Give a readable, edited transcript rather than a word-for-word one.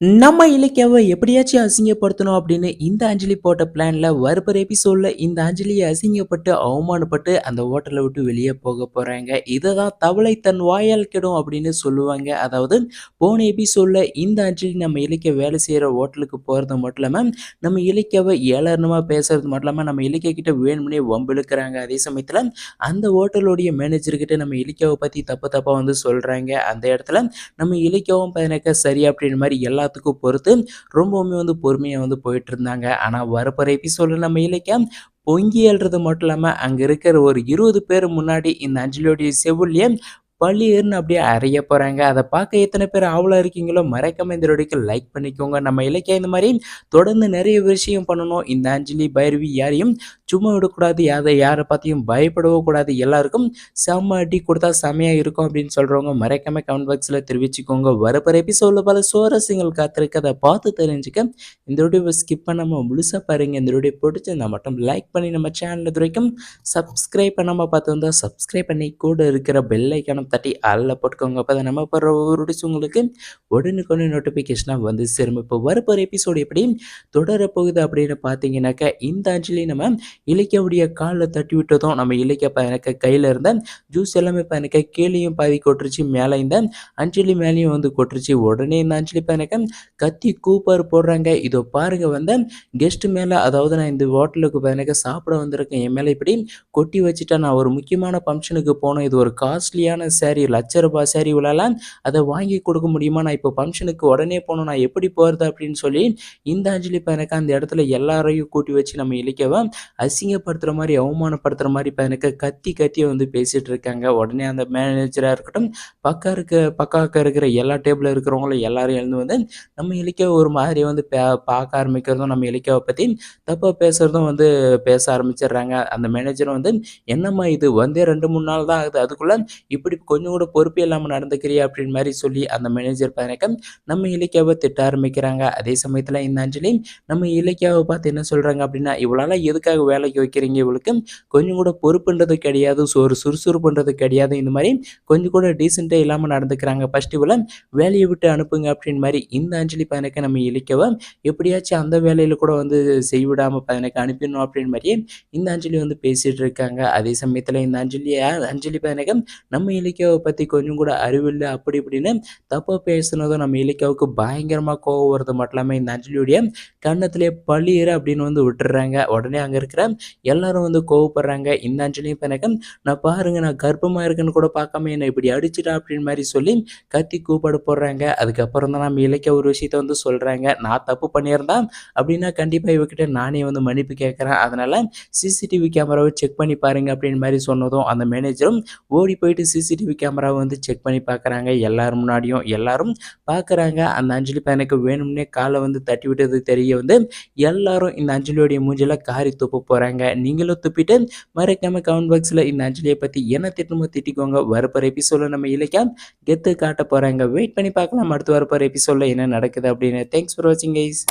நம்ம இலக்கியாவ எப்படியாச்சும் அசிங்கப்படுத்தணும் அப்படின்னு இந்த அஞ்சலி போட்ட பிளான்ல வரப்போற எபிசோட்ல இந்த அஞ்சலியை அசிங்கப்பட்டு அவமானப்பட்டு அந்த ஹோட்டலை விட்டு வெளியே போக போறாங்க. இததான் தவளை தன் வாயால் கெடும் அப்படின்னு சொல்லுவாங்க. அதாவது போன எபிசோட்ல இந்த அஞ்சலி நம்ம இலக்கிய வேலை செய்யற ஹோட்டலுக்கு போறது மட்டும் இல்லாம நம்ம இலக்கியாவை ஏளனமா பேசுறது மட்டும் இல்லாம நம்ம இலக்கிய கிட்ட வேணும்னே வம்பிழுக்கிறாங்க. அதே சமயத்துல அந்த ஹோட்டலுடைய மேனேஜர் கிட்ட நம்ம இலக்கியாவை பத்தி தப்பு தப்பா வந்து சொல்றாங்க. அந்த இடத்துல நம்ம இலக்கியவும் எனக்கு சரி அப்படின்ற மாதிரி எல்லாத்துக்கும் பொறுத்து ரொம்பவுமே வந்து பொறுமையாக வந்து போயிட்டு இருந்தாங்க. ஆனால் வரப்போகிற எபிசோடில் நம்ம இலக்கியம் பொங்கி எழுறது மட்டும் இல்லாமல் அங்கே இருக்கிற ஒரு 20 பேர் முன்னாடி இந்த அஞ்சலியோடைய செவிலியே பள்ளியர்னு அப்படியே அறைய போகிறாங்க. அதை பார்க்க எத்தனை பேர் ஆவலாக இருக்கீங்களோ மறக்காம இந்த வீடியோக்கு லைக் பண்ணிக்கோங்க. நம்ம இலக்கியம் இந்த மாதிரி தொடர்ந்து நிறைய விஷயம் பண்ணணும். இந்த அஞ்சலி பைரவி யாரையும் சும்மா விடக்கூடாது, யாரை பார்த்தியும் பயப்படவும் கூடாது, எல்லாருக்கும் செம்ம அடி கொடுத்தா செம்மையாக இருக்கும் அப்படின்னு சொல்கிறவங்க மறக்காம கமெண்ட் பாக்ஸில் தெரிவிச்சுக்கோங்க. வரப்போகிற எபிசோடில் பல சுவாரஸ்யங்கள் காத்திருக்கு, அதை பார்த்து தெரிஞ்சுக்க இந்த வீடியோவை ஸ்கிப் பண்ணாமல் முழுசாக பாருங்கள். இந்த வீடியோ பிடிச்சிருந்தா மட்டும் லைக் பண்ணி நம்ம சேனல் இது வரைக்கும் சப்ஸ்கிரைப் பண்ணாமல் பார்த்து வந்தால் சப்ஸ்கிரைப் பண்ணி கூட இருக்கிற பெல் ஐக்கானம் தட்டி அதில் போட்டுக்கோங்க. அப்போ தான் நம்ம போடுற ஒரு உங்களுக்கு உடனுக்குடனே நோட்டிஃபிகேஷனாக வந்து சேரும். இப்போ வரப்போகிற எபிசோடு எப்படி தொடரப்போகுது அப்படின்னு பார்த்தீங்கன்னாக்கா இந்த அஞ்சலி நம்ம இலக்கியாவுடைய காலில் தட்டி விட்டதும் நம்ம இலக்கிய எனக்கு கையில் இருந்த ஜூஸ் எல்லாமே எனக்கு கீழேயும் பாதி கொட்டுருச்சு, மேலே இந்த அஞ்சலி மேலேயும் வந்து கொட்டுருச்சு. உடனே இந்த அஞ்சலி எனக்கு கத்தி கூப்பார் போடுறாங்க. இதோ பாருங்க வந்து கெஸ்ட் மேலே, அதாவது நான் இந்த ஹோட்டலுக்கு எனக்கு சாப்பிட வந்திருக்கேன், என் மேலே இப்படி கொட்டி வச்சுட்டேன், நான் ஒரு முக்கியமான ஃபங்க்ஷனுக்கு போனோம், இது ஒரு காஸ்ட்லியான சேரீ, ₹1,00,000 சேரீ இவ்வளோலாம் அதை வாங்கி கொடுக்க முடியுமா, நான் இப்போ ஃபங்க்ஷனுக்கு உடனே போகணும், நான் எப்படி போகிறது அப்படின்னு சொல்லி இந்த அஞ்சலி எனக்கு அந்த இடத்துல எல்லாரையும் கூட்டி வச்சு நம்ம இலக்கியவை அசிங்கப்படுத்துகிற மாதிரி அவமானப்படுத்துகிற மாதிரி எனக்கு கத்தி கத்தியை வந்து பேசிகிட்டு இருக்காங்க. உடனே அந்த மேனேஜராக இருக்கட்டும், பக்காக்க இருக்கிற எல்லா டேபிளில் இருக்கிறவங்களும் எல்லாரும் எழுந்து வந்து நம்ம இலக்கிய ஒரு மாதிரி வந்து பார்க்க ஆரம்பிக்கிறதும், நம்ம இலக்கியாவை பற்றி தப்பாக பேசுகிறதும் வந்து பேச ஆரம்பிச்சிடுறாங்க. அந்த மேனேஜரும் வந்து என்னம்மா இது வந்தே 2-3 நாள் தான் ஆகுது, அதுக்குள்ளே இப்படி கொஞ்சம் கூட பொறுப்பே இல்லாமல் நடந்துக்கிறியா அப்படின்னு மாதிரி சொல்லி அந்த மேனேஜர் எனக்கு நம்ம இலக்கியாவை திட்ட ஆரம்பிக்கிறாங்க. அதே சமயத்தில் இந்த அஞ்சலி நம்ம இலக்கியாவை பார்த்து என்ன சொல்கிறாங்க அப்படின்னா, இவளால் எதுக்காக வேலைக்கு வைக்கிறீங்க, இவளுக்கு கொஞ்சம் கூட பொறுப்புன்றது கிடையாது, ஒரு சுறுசுறுப்புன்றது கிடையாது, இந்த மாதிரி கொஞ்சம் கூட டீசெண்டாக இல்லாமல் நடந்துக்கிறாங்க, ஃபஸ்ட் இவளை வேலையை விட்டு அனுப்புங்க அப்படின்னு மாதிரி இந்த அஞ்சலி பையனுக்கு நம்ம இலக்கியவை எப்படியாச்சும் அந்த வேலையில் கூட வந்து செய்விடாமல் பையனுக்கு அனுப்பிடணும் அப்படின்னு மாதிரியே இந்த அஞ்சலி வந்து பேசிகிட்டு இருக்காங்க. அதே சமயத்தில் இந்த அஞ்சலி பையனுக்கு நம்ம இலக்கியாவை பற்றி கொஞ்சம் கூட அறிவில்லை அப்படி இப்படின்னு தப்பாக பேசுனதும் நம்ம இலக்கியாவுக்கு பயங்கரமாக கோவம் வருது மட்டும் இல்லாமல் இந்த அஞ்சலியுடைய கன்னத்திலே பழியிற அப்படின்னு வந்து விட்டுறாங்க. உடனே அங்கே இருக்கிற எல்லாரும் வந்து கோவப்படுறாங்க. இந்த அஞ்சலியும் எனக்கு நான் பாருங்க நான் கர்ப்பமாக இருக்குன்னு கூட பார்க்காம என்னை இப்படி அடிச்சிட்டா அப்படின்னு மாதிரி சொல்லி கத்தி கூப்பாடு போடுறாங்க. அதுக்கப்புறம் தான் நம்ம இலக்கிய ஒரு விஷயத்த வந்து சொல்கிறாங்க, நான் தப்பு பண்ணியிருந்தா அப்படின்னா கண்டிப்பாக இவக்கிட்ட நானே வந்து மன்னிப்பு கேட்குறேன், அதனால் சிசிடிவி கேமராவை செக் பண்ணி பாருங்க அப்படின்னு மாதிரி சொன்னதும் அந்த மேனேஜரும் ஓடி போயிட்டு சிசிடிவி கேமராவை வந்து செக் பண்ணி பார்க்குறாங்க. எல்லாரும் முன்னாடியும் எல்லாரும் பார்க்குறாங்க. அந்த அஞ்சலி பையனுக்கு வேணும்னே காலை வந்து தட்டி விட்டது தெரிய வந்து எல்லாரும் இந்த அஞ்சலியோடைய மூஞ்சில காரி துப்ப போகிறாங்க. நீங்களும் துப்பிட்டு மறக்காம கமெண்ட் பாக்ஸில் இந்த அஞ்சலியை பற்றி என்ன திட்டமோ திட்டிக்கோங்க. வரப்போகிற எபிசோடில் நம்ம இலக்கியா கெத்து காட்ட போகிறாங்க. வெயிட் பண்ணி பார்க்கலாம் அடுத்து வரப்போகிற எபிசோடில் என்ன நடக்குது அப்படின்னு. தேங்க்ஸ் ஃபார் வாட்சிங் கைஸ்.